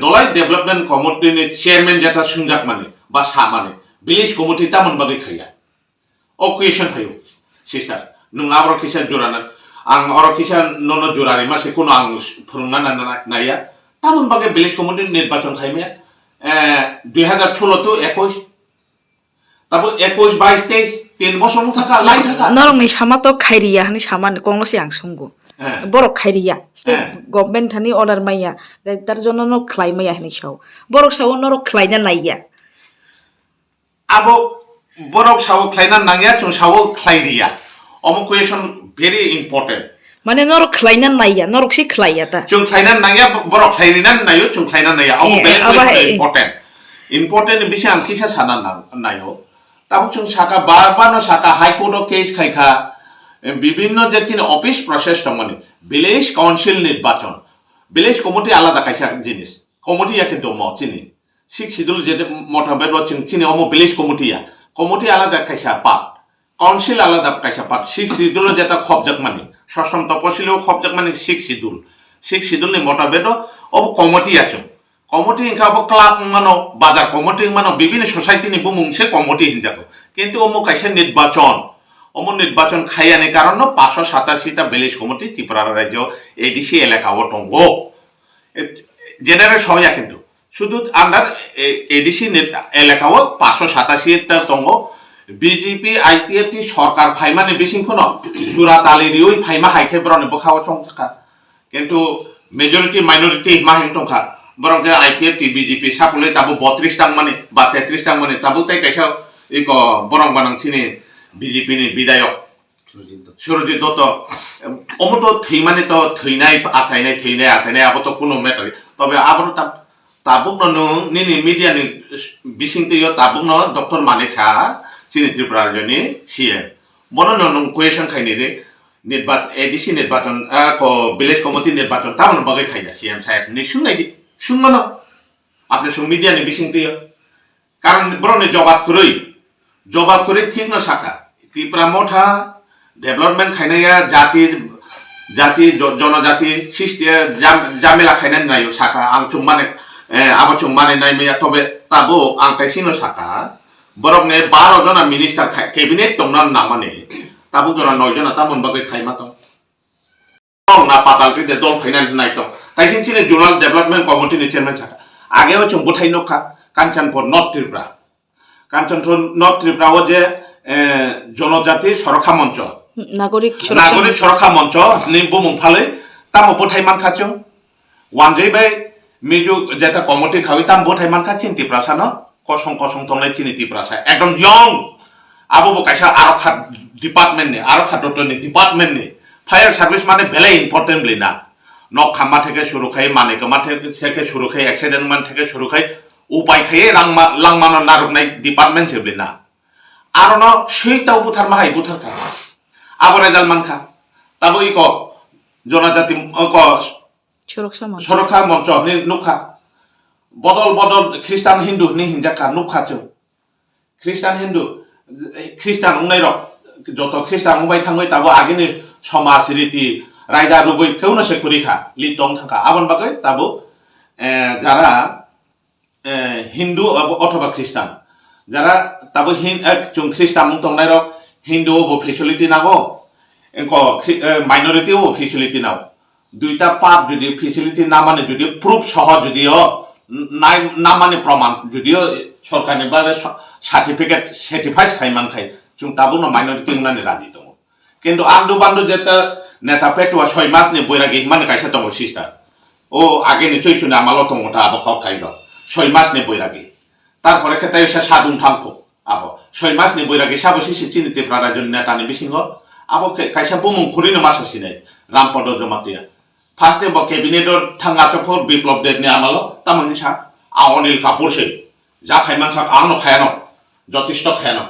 দলাই ডেভেলপমেন্ট কমিটিনি চেয়ারম্যান যেটা সুনজাক মানে বা সা মানে ভিলেজ কমিটি তামন বাকি খাইয়া ও কুয়েশন থাইও সিস্টার নং আবর কিসা জোরানা আং অর কিসা নন জোরারি মাসে কোন আং ফুরুংনা নাইয়া তামন বাকি ভিলেজ কমিটি নির্বাচন খাইমেয়া 2016 তো 21 তারপর 21 22 23 3 বছর থাকা লাই থাকা নরংনি সামা তো খাইরিয়া হানি সামান কংলসি আং সঙ্গু বড় খাইরিয়া স্টেট গভর্নমেন্ট হানি অর্ডার মাইয়া তার জন্য ন খ্লাই মাইয়া হানি সাও বড় সাও নর খ্লাইনা নাইয়া আবো বড় সাও খ্লাইনা নাইয়া চং সাও খ্লাইরিয়া অমো কোয়েশন ভেরি ইম্পর্টেন্ট মানে নর খ্লাইনা নাইয়া নরকসি খ্লাইয়া তা চং খ্লাইনা নাইয়া বড় খ্লাইরিনা নাইও চং খ্লাইনা নাইয়া অমো ইম্পর্টেন্ট বিষয় আং কিসা সানা নাইও তাবো চং শাখা বারবানো শাখা হাইকোর্ট কেস খাইখা বিভিন্ন যে চিনি অফিস প্রসেস মানে ভিলেজ কাউন্সিল নির্বাচন ভিলেজ কমিটি আলাদা কাইসা জিনিস কমিটি কিন্তু ম চিনি শিখ শিদুল যে মোটাবেদ চিনি অমো ভিলেজ কমিটি আলাদা কাইসা পাট কাউন্সিল আলাদা কাইসা পাট শিখ শিদুল যেটা খবজাক মানে সষ্টম তপশিলেও খবজাক মানে শিখ শিদুল নি মোটাবেদ অব কমিটি আছে কমিটি ইনকা ক্লাব মানো বাজার কমিটি মানো বিভিন্ন সোসাইটি নি বুমুং সে কমিটি হিনজাকো কিন্তু অমো কাইসা নির্বাচন খাইয়ানি কারণ 587টা ভিলেজ কমিটি ত্রিপুরা রাজ্য এডিসি এলাকা ও টঙ্গ জেনারেল সহজা কিন্তু শুধু আন্ডার এডিসি এলাকাও 587টা টঙ্গ বিজেপি আইপিএফটি সরকার ফাইমানে বিসিংখনো জুরা তালিরি ওই ফাইমা হাইখে বরনে বখাও চংকা কিন্তু মেজরিটি মাইনরিটি মাহিং টংখা বরং যে আইপিএফটি বিজেপি সাপুলে তাবো 32 টাং মানে বা 33 টাং মানে তাবো তাই কাইসা ইক বরং বানাংছিনি বিজেপি নি বিধায়ক সুরজিৎ দত্ত অমত থৈমানে তো থৈনাই আচাইনাই আবো তো কোনো ম্যাটার তবে আবার তাবুক নং নিনি মিডিয়া নি বিসিংতিও তাবুক ন ডক্টর মানিক সাহা চিনি ত্রিপুরা রাজ্যনি সিএম বন নং কোয়েশন খাইনি রে এডিসি নির্বাচন ভিলেজ কমিটি নির্বাচন তামন বাগে খাইয়া সিএম সাহেব নি শুনল না আপনি সব মিডিয়া নি বিসিংতিও কারণ বরনে জবাব করে ঠিক না শাখা ত্রিপুরা মঠা ডেভেলপমেন্ট খাইনাইয়া জাতি জনজাতি সৃষ্টি জামেলা খাইনাই নাইও শাখা আং চুম মানে আবার চুম মানে নাই মেয়া তবে তাবো আং তাইছিনো শাখা বরফনে 12 জনা মিনিস্টার ক্যাবিনেট তোমরা না মানে তাবো জনা 9 জনা তামন বাগে খাইমা তো না পাতালটিতে দল ফাইনাল নাই তো তাইছিন ছিল জোনাল ডেভেলপমেন্ট কমিটি নি চেয়ারম্যান শাখা আগেও চুম বুঠাই নখা কাঞ্চনপুর নর্থ ত্রিপুরা ও যে জনজাতি সুরক্ষা মঞ্চ নাগরিক সুরক্ষা মঞ্চ নিবুমুং ফালে তাম বোঠাই মান খাচ ওয়ানজৈ বাই মিজু যেটা কমিটি খাওই তাম বোঠাই মান খাচিন ত্রিপুরা ন কসং তমলাই চিনি ত্রিপুরা একদম ইয়ং আবো কাইসা আরক্ষা ডিপার্টমেন্ট নে আরক্ষা দপ্তর নি ডিপার্টমেন্ট নে ফায়ার সার্ভিস মানে ভেলে ইম্পর্টেন্ট বলে না নক খামা থেকে শুরু খাই মানে কামা থেকে শুরু খাই অ্যাক্সিডেন্ট মান থেকে শুরু খাই উপায় খাইয়ে লাংমানো নারুকনাই ডিপার্টমেন্ট সেবলি না আর ন সেইটাও বুথার মাহাই বুথার খা আবার রেজাল্ট মান খা তাবো ই ক জনজাতি ক সুরক্ষা মঞ্চ নি নুখা বদল বদল খ্রিস্টান হিন্দু নি হিনজাখা নুখা চৌ খ্রিস্টান হিন্দু খ্রিস্টাन उंनाय रक যত খ্রিস্টান उंबाय थांबाय ताबो आगेनि समाज रीति रायदा रुगै केउनो सेकुरिखा लिटं थाखा आबन बागै ताबो যারা হিন্দু অথবা খ্রিস্টান যারা তাবো চুং খ্রিস্টান মুং তংনাय रक হিন্দু ও ফেসিলিটি নাগো মাইনরিটি ও ফেসিলিটি নাও দুইটা পাপ যদি ফেসিলিটি না মানে যদি প্রুফ সহ যদিও না মানে প্রমাণ যদিও সরকারনি বারে সার্টিফিকেট সার্টিফাইড খাইমান খাই जों ताबो न माइनरिटी उंनानै राजि दङ किन्तु आन्दु बान्दु जेता नेता पेटुआ 6 मासनि बैरागि माने कायसा दङ सिस्टार ओ आगेनि चैचुनि आमाल दङ ता आबो काउथाइ दं 6 मासनि बैरागि तारपरे खेताय एसे सादुं थांखो आबो 6 मासनि बैरागि साबोसि सिचिनि तेप्रा राजन नेतानि बिसिङो आबो कायसा बुमुं खुरिनो मासासिनै रामपद जमातिया फार्स्ट डे ब कैबिनेटर थांगा चफोर बिप्लब देनि आमाल तामनि सा अनिल कापुरसै जा खायमान सा आंनो खायानो যথেষ্ট खायानो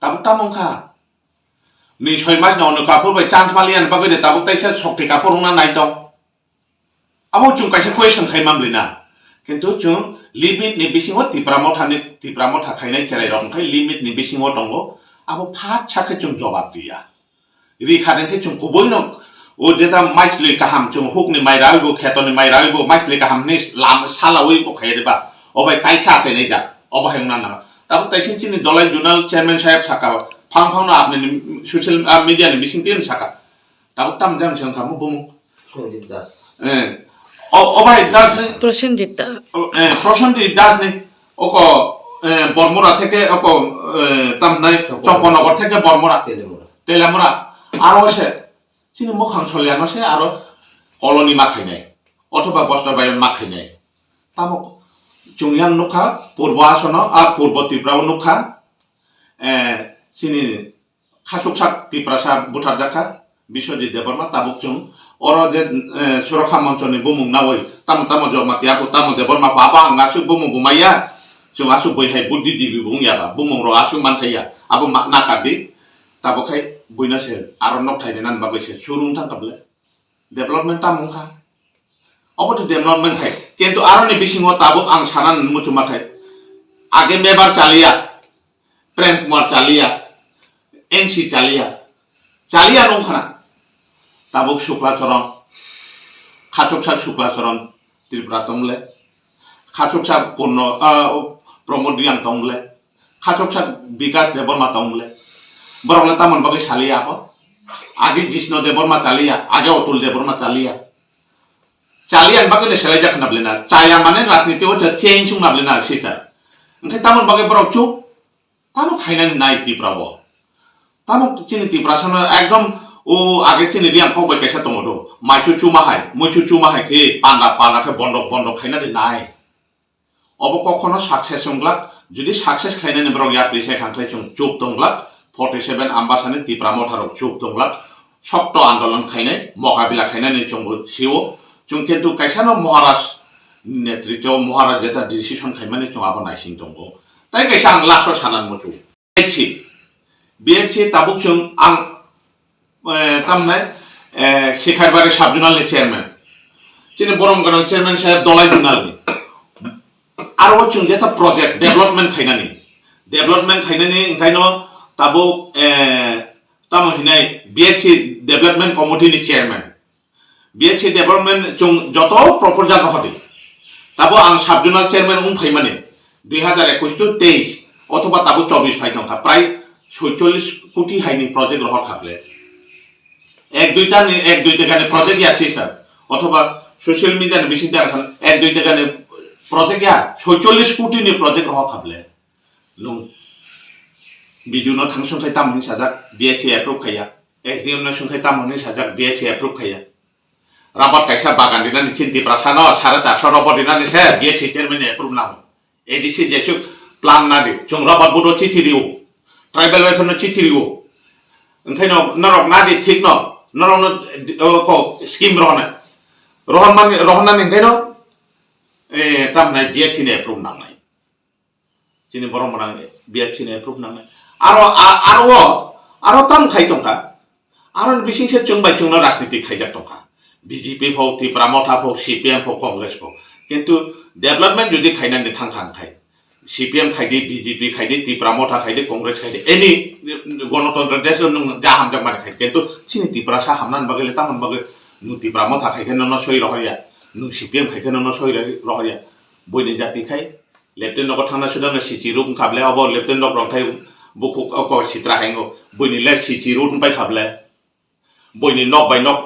ताबो तामंखा नि 6 मास न अनु कापुर बाय चान्स मालियान बागै ताबो ताइसा सक्ति कापुर ना नाइतो आबो जुं कायसा क्वेश्चन खाइमामलिना किन्तु जुं लिमिट नि बिसिङो तिप्रामो थाखायनाय चेलाय रंखाय लिमिट नि बिसिङो दंगो आबो फाट साखे जुं जवाब दिया रिखादेनखे जुं गुबैनो ओ जेता माइसले काहाम जुं हुकनि माइराइबो खेतनि माइराइबो माइसले काहाम नि लाम सालावै को खायदेबा अबाय कायखा चाइनाय जा अबाय ना ना ताबो ताइसिनचिनि दलाय जुनाल चेयरमैन साहेब साका फां फांनो आपनि सोशल मीडिया नि बिसिंतिन साका ताबो ताम जाम जों खामु बुमु प्रसेनजित दास अबाय दास ने प्रसेनजित दास ने ओको बरमुरा থেকে ओको तामनाय चम्पनगर থেকে बरमुरा तेलामुरा आरो से चिनि मोखां सलियानो से आरो कलनी माखायनाय अथवा बस्ताबाय माखायनाय तामो चुंयां नुखा पूर्व आसन और पूर्व त्रिपुरा नुखा चिनी खासुकसा त्रिपुरासा बुथार जाखा बिश्वजित देबर्मा ताबुक चुं और जे सुरक्षा मंचनि बुमुं नावै ताम ताम जमातिया ताम देबर्मा बाबा आंगासु बुमुं बुमाया जों आसु बैहाय बुद्धिजीबि बुंयाबा बुमुं र आसु मानथाया आबो नाकादि ताबोखाय बुइनासे आरनक थायने नान बाबैसे सुरुं थांकाबले डेभलपमेन्ट तामुखा अब तो डेभलपमेंट है किंतु आरोनि बिसिङो ताबो आं सानान मुचुमाथाय आगे मेबार चालिया प्रेम कुमार चालिया एनसी चालिया नंखाना ताबो शुक्लाचरण खाचकसा शुक्लाचरण त्रिपुरा तंगले खाचकसा पूर्ण प्रमोदियान तंगले खाचकसा विकास देबर्मा तंगले बरमले तामन बागै चालिया अब आगे जिष्णु देबर्मा चालिया आगे अतुल देबर्मा चालिया चालियान बागै सेलाय जाखना ब्लेना चाया माने राजनीति ओ चेंज सुंना ब्लेना सिस्टार ओंखाय तामन बागै बरक छु तामो खायनानै नाय तिप्राबो तामो चिनि तिप्रासन एकदम ओ आगे चिनि रियां खबाय कैसा दङदो मैचुचु माहाय के पाना के बन्द खायनानै नाय अब कखनो साक्सेस संग्ला जुदि साक्सेस खायनानै बरक या प्रिसे खांख्लाय जों चुप दंग्ला 47 आम्बासानि तिप्रा मथाराव चुप दंग्ला सक्त आन्दोलन खायनाय मकाबिला खायनानै जोंबो सिओ जों किन्तु कैसानो महाराज नेतृत्व महाराज जेता डिसिसन खायमाने जों आबो नायसिं दंगो ताइ कैसा आं लासो सानान मचु बिएचसी ताबुक जों आं तामनाय शिखारबारि साब जुनालनि चेयारमेन चिनि बरम गोनां चेयारमेन साहेब दलाय जुनालनि आरो जों जेता प्रोजेक्ट डेभलपमेन्ट खायनानि ओंखायनो ताबो तामो हिनाय बिएचसी डेभलपमेन्ट कमिटिनि चेयारमेन BHC डेभलपमेन्ट जों जत प्रपोजाल रहदि ताबो आं साब जुनाल चेयारमेन उंफाय माने 2021 to 23 अथवा ताबो 24 फाय दंखा प्राय 46 कोटी हाइनि प्रोजेक्ट रहर खाबले एक दुइटा गाने प्रोजेक्ट या सिस्टार अथवा सोशल मीडिया नि बिसिं दारखान एक दुइटा गाने प्रोजेक्ट या 46 कोटी नि प्रोजेक्ट रहर खाबले नं बिजुनो थांसंखाय तामनि साजाक BHC एप्रुव खाया SDM न संखाय तामनि साजाक BHC एप्रुव खाया राबार कैसा बागान दिनानि चिन्ति प्रासानो 450 रबर दिनानि से BHC चेयरमेन एप्रुव नाम एडीसी जेसु प्लान नादि जों राबार बुदो चिठी दिउ ट्राइबल वेफोरनो चिठी दिउ ओंखायनो नरक नादि ठीक न नरक को स्कीम रहने rohan ningkai no tam na biya chine approve nang nai chini borong borang biya chine approve nang nai aro tam khai tongka aro bising se chungbai chungno rajniti khaijak tongka BJP phok Tripura motha phok CPM phok Congress phok কিন্তু development যদি খাইনা নে থাংখাং খাই CPM খাইদি BJP খাইদি Tripura motha খাইদি Congress খাইদি এনি গণতন্ত্র দেশ যা হামজাক মানে খাই কিন্তু চিনি Tripura সা হামনান বাগলে তামন বাগলে নু Tripura motha খাইখেন ন সই রহরিয়া নু CPM খাইখেন ন সই রহরিয়া বইনি জাতি খাই লেফটেন্ট নক থানা সুদান সিচি রুম খাবলে অব লেফটেন্ট নক রংথাই বুকু অক সিত্রা হেঙ্গো বইনি লে সিচি রুম পাই খাবলে বইনি নক বাই নক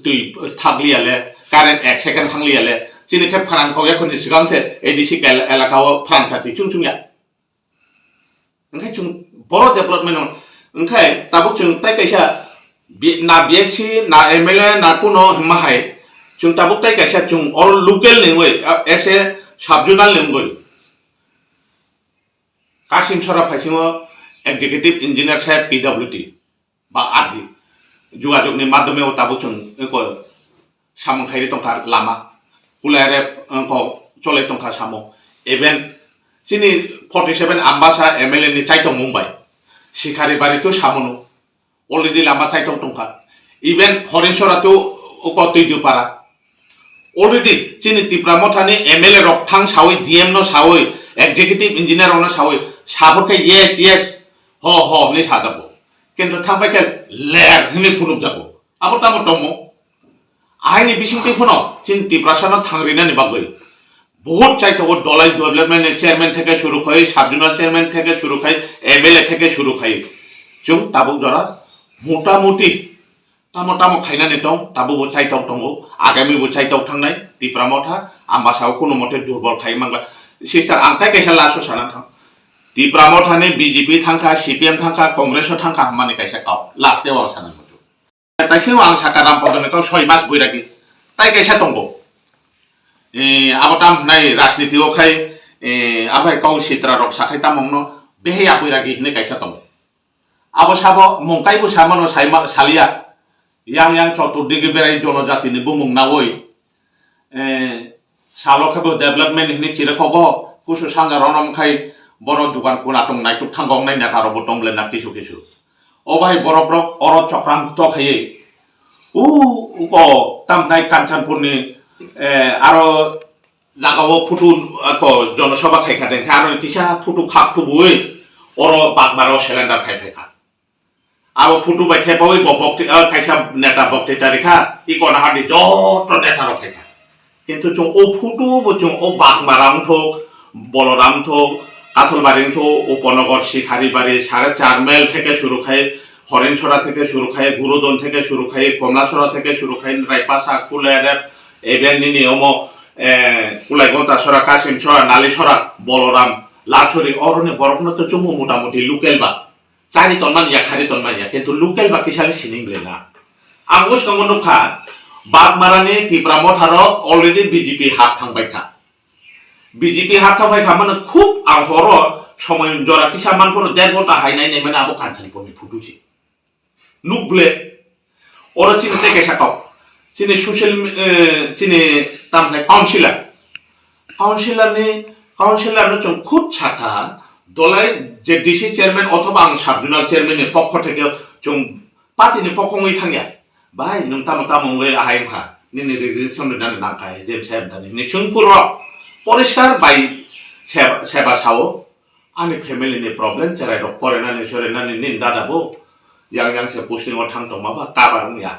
তুই থাকলিয়ালে কারেন্ট 1 সেকেন্ড থাকলিয়ালে চিনি খেপ ফারান কগে খনি সিগাংসে এডিসি এলাকাও ফ্রান ছাতি চুংচুংয়া ओंखाय जों बर' डेभेलपमेन्ट ओंखाय दाबो जों ताइ कायसा ना बिएसि ना एमएलए ना कुनो माहाय जों दाबो ताइ कायसा जों अल लोकेल नेङै एसे साबजुनाल नेङै कासिम सरा फाइसिङो एक्जिक्यूटिव इंजिनियर साहेब PWD बा आदि जुगाजोगनि माध्यमेव दाबो जों एको सामखायरि तंखा लामा कुलारे को चले तंखा सामो इभेन चिनि 47 आम्बासा MLA नि चाइटं मुंबाई शिखारि बारि तो सामनो अलरेडी लामा चाइटं तंखा इभेन हरिशरा तो ओको तैदुपारा अलरेडी चिनि Tripura मथानि MLA रक थां सावै DM नो सावै एक्जिक्यूटिव इंजिनियर नो सावै साबरखे यस हो नि साजाबो किन्तु थांबायखे लेर हनि फुनुब जाबो आबो तामो तमो आइनि बिसिंति फुनो चिन Tripura साना थांरिनानि बागै बहुत चाइतो दलाई डेवलपमेंट चेयरमैन থেকে শুরু করে সাবজুনাল চেয়ারম্যান থেকে শুরু করে এমএলএ থেকে শুরু করে जों ताबुक जरा मोटामुटी तामो खाइनानै दं ताबुबो चाइताव दंगो आगामिबो चाइताव थांनाय Tripura मथा आम्बासाव कोनो मथे दुर्बल खाइ मांगला सिस्टार आंताय कैसा लासो साना थां Tripura मथानि BJP थांखा CPM थांखा कांग्रेस थांखा माने कैसा काव लास्ट देवाव साना मथो ताइसेव आं साकाराम पदनेकाव 6 मास बयरागि ताइ कैसा दंगो आबताम नाय राजनीति ओखाय आबाय काव सित्रा रक साखाय तामंनो बेहे आबयरागि हिने कैसा दंगो आबो साबो मंकाइबो सामनो सालिया yang चतुर्दिगे बेराय जनजातिनि बुमुं नावै सालखबो डेभेलपमेन्ट हिनि चिरखबो कुसु सांगा रनमखाय बर दुकान कुनाटं नायतुक थांगं नायना थारबो दंले ना किसु किसु ओ भाई बरब्र अर चक्रांत खायै को तामनाय कांचनपुरनि आरो जागाव फुटु को जनसभा खायखादों आरो किसा फुटु खाखथुबुय अर बागबाराव सिलिन्डार खायफायखा आबो फुटु बायथे पावै बक्ति कैसा नेता बक्ति तारिखा इकोना हादि जत नेता रखायखा किन्तु जों ओ फुटु जों ओ बागबाराव थक बलराम थक काथलबारि थक उपनगर शिखारिबारि 4.5 माइल থেকে শুরু খায় হরেনছড়া থেকে শুরু খায় গুরুদন থেকে শুরু খায় কমলাছড়া থেকে শুরু খায় রায়পাসা কুলায়ার এবেননি নিয়ম কুলাইগন্তাছড়া কাশিমছড়া নালিছড়া বলরাম লাছড়ি অরনে বরফন তো জম্মু মোটামুটি লোকেল বা 4 ton mania 4 ton mania কিন্তু লোকেল বা কিসালে সিনিংলে না आंगो संगनखा बागमारानि Tripura मथार अलरेडी BJP हात थांबायखा BJP हात थांबायखा माने खूब आंहर समय जरा किसा मानफोर 1.5 घन्टा हायनाय नै माने आबो कानसानपुरनि फुटुसि नुब्ले ओरा चिनि तेके साकाव चिनि सोशल चिनि तामने काउन्सिलरनि जों खुद साखा दलाय जे डिसि चेयरमैन अथवा आं साबजुनाल चेयरमैननि पक्ष থেকে जों पार्टीनि पक्षङै थांया बाय नों तामोंगै आहायखा निनि रेजिस्ट्रेशन दान नांखाय जेम साहेब दानि निसुंपुर परिष्कार बाय सेबा सावो आंनि फेमिलिनि प्रब्लेम जेराय रक परेनानि सरेनानि निन दादाबो yang से पोस्टिंग थांग दं माबा काबारनिया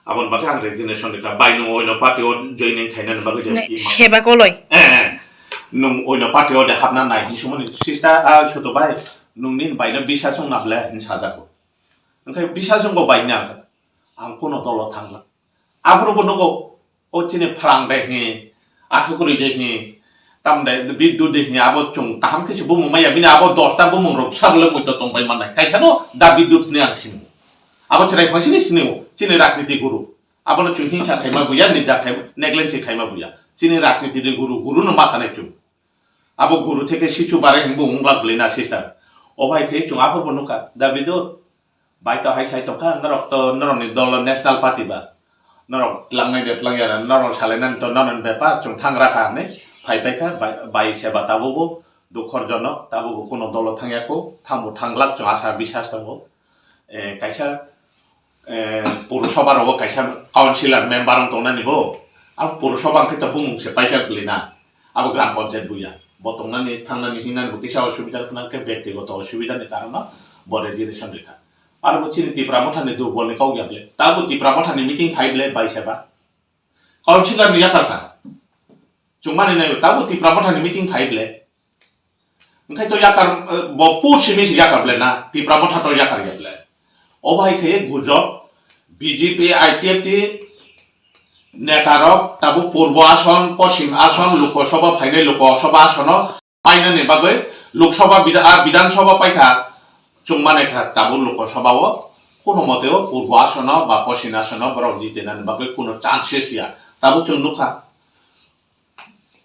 आबन बाके आं रेजिग्नेशन का बायनो ओइनो पार्टीयाव जयनिं खायनानै बागै सेबाकलय nung oino party ode habna nai ni sumoni sista a choto bai nung nin bai na bisa song nable hin sajako ओंखाय bisa song go bai na ang kono dolo thangla afro bono go o chine phrang de hi athukuri de hi tam de biddu de hi abo chung taham kisi bumu maya bina abo 10 ta bumu rok sabule moi to tongbai manai kaisa no da biddut ne aksini abo chrai phasini sini chine rajniti guru abo no chu hinsa khaima buya nida khaima neglect khaima buya chine rajniti de guru no masane chu abo guru থেকে শিশু বারে হিমবু মুংলাগলে না sister ও ভাই কে চুং আফর বনুকা দাবিদো বাইতো high সাইতো খা নরক্ত নরনি দল national party বা নরক লাংনাই দেতলাং ইয়ারা নরক সালাইনান তো নরন বেপা চং থাংরা খানে ফাইপাইকা বাই সেবা তাবুবো দুঃখর জন্য তাবুবো কোনো দল থাঙ্গাকো থামবো থাংলাক চং আশা বিশ্বাস দङ কাইসা পৌরসভারও কাইসা কাউন্সিলর মেম্বার দंनानिबो अब पौरसभा अंखे बुंसे पाइजाक लेना अब ग्राम पंचायत बुया बतंगनानि थांनानि हिनानि बुकिसा असुविधा खनाके व्यक्तिगत असुविधानि कारण बरे जिरेसन रेखा आरो बुचिनि तिप्रा मथानि दुर्बलनि काउयाबले ताबु तिप्रा मथानि मीटिंग फाइबले बाइसेबा काउन्सिलर नि यातारखा जुमानि नायो ताबु तिप्रा मथानि मीटिंग फाइबले ओंखाय तो यातार बपु सिमिस यातारबले ना तिप्रा मथा तो यातार याबले अबाय खये गुजब बीजेपी आईटीएफटी नेतारक ताबु पूर्व आसन पश्चिम आसन लोकसभा फाइने लोकसभा आसन पाइनानि बागै लोकसभा विधानसभा पाइखा चुंमानेखा ताबु लोकसभाव कोनो मतेव पूर्व आसन बा पश्चिम आसन बरक जितेनानि बागै कोनो चान्सेस गैया ताबु जों नुखा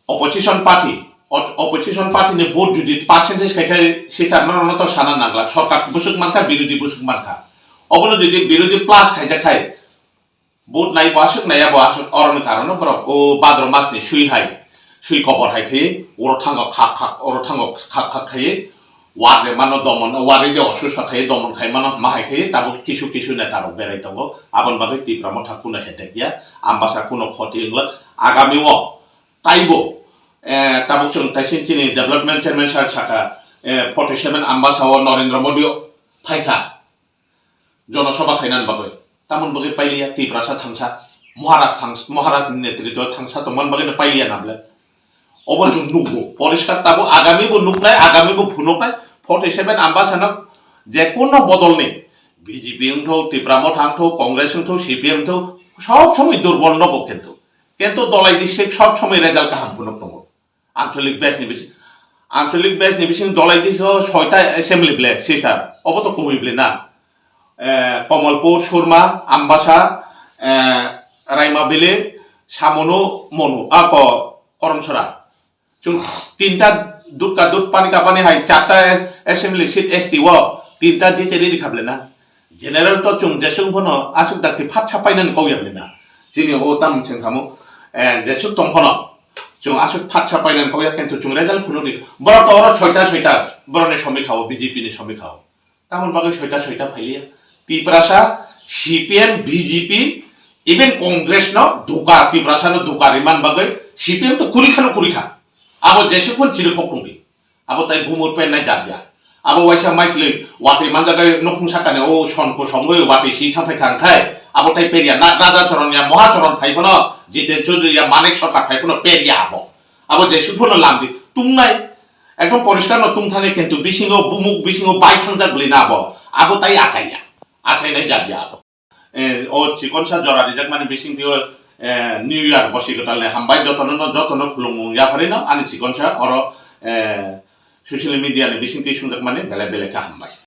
अपोजिशन पार्टीनि भोट जुदि पार्सेन्टेज खायखाय सिस्टारनो तो साना नांगला सरकार बुसुक मानखा विरोधी बुसुक मानखा अबनो जुदि विरोधी प्लास खायजाखाय भोट नाय बासुक नाया बासुक अरन कारण बरक ओ भाद्र मासनि सुई खबर हायखाय अर थांग खाक खाय वार्डे मानो दमन वार्डे दे असुस्थ खाय दमन खाय मानो माहायखाय ताबु किसु नेतारक बेराय दङ आबन बागै तिप्रा मथा कुनो हेडेक गैया आम्बासा कुनो खति इंगला आगामीव ताइबो ताबुक जों ताइसिनचिनि डेभलपमेन्ट चेयारमेन सार साका 47 आम्बासाव नरेन्द्र मोदी फाइखा जनसभा खायनान बागै तामन बागै पाइलिया तिप्रासा थांसा महाराष्ट्र नेतृत्व थांसा तो मन बागै पाइलिया नाबले अब जों नुगो परिष्कार ताबु आगामीबो नुकनाय आगामीबो फुनकनाय 47 आम्बासानक जे कोनो बदलनि बीजेपी उंथौ तिप्रा मथांथौ कांग्रेस उंथौ सीपीएम थौ सब समय दुर्बल नबो किन्तु दलाय दिसे सब समय रेजाल्ट गाहाम फुनक दङ आंचलिक बेसनि बिसिं दलाय दिसे 6टा एसेम्बली ब्ले सिस्टार अब तो कमिब्ले ना कमलपुर सुरमा आम्बासा रायमाबिलि सामनु मनु करमसरा जों 3टा दुधका दुध पानी का पानी हाय 4टा एसेम्बली सीट एसटी वो 3टा जिते रेडी खाबले ना जेनेरेल तो जों जेसुं फनो आसुक दाखि फाट सापायनानै काउयाबले ना जिनि ओ ताम जों खामु जेसुं तंफनो जों आसुक फाट सापायनानै काउया किन्तु जों रेजाल्ट फुनो दि बरा तो 6टा बरने समीखाव बीजेपी नि समीखाव तामन बागै 6टा फाइलिया तिप्रासा सीपीएम बीजेपी इवन कांग्रेस न धोका तिप्रासा न धोका रिमान बागै सीपीएम तो कुरिखा अब जेसे फोन चिरखक दंदि अब ताइ बुमुर पेन नाय जाबिया अब वाइसा माइसलै वाटे मानजागै नखुंसाकाने ओ सनखौ संगै वाटे सी थांफाय खांखाय अब ताइ पेरिया ना राजा चरणया महाचरण थाइफोन जितेन चौधुरीया मानिक सरकार थाइफोन पेरिया अब जेसे फोन लामदि तुंनाय एकदम परिष्कार न तुंथाने किन्तु बिसिङो बुमुक बिसिङो बाय थांजागलै ना अब ताइ आचाइया आचाइनाय जाबिया ओ चिकनसा जरा रिजाक माने बिसिं दियो न्यू इयार बसिगतालने हामबाय जतन खुलुमु याफारिनो आनि चिकनसा अर ससियेल मिडिया ने बिसिं ति सुंदक माने बेले का हामबाय।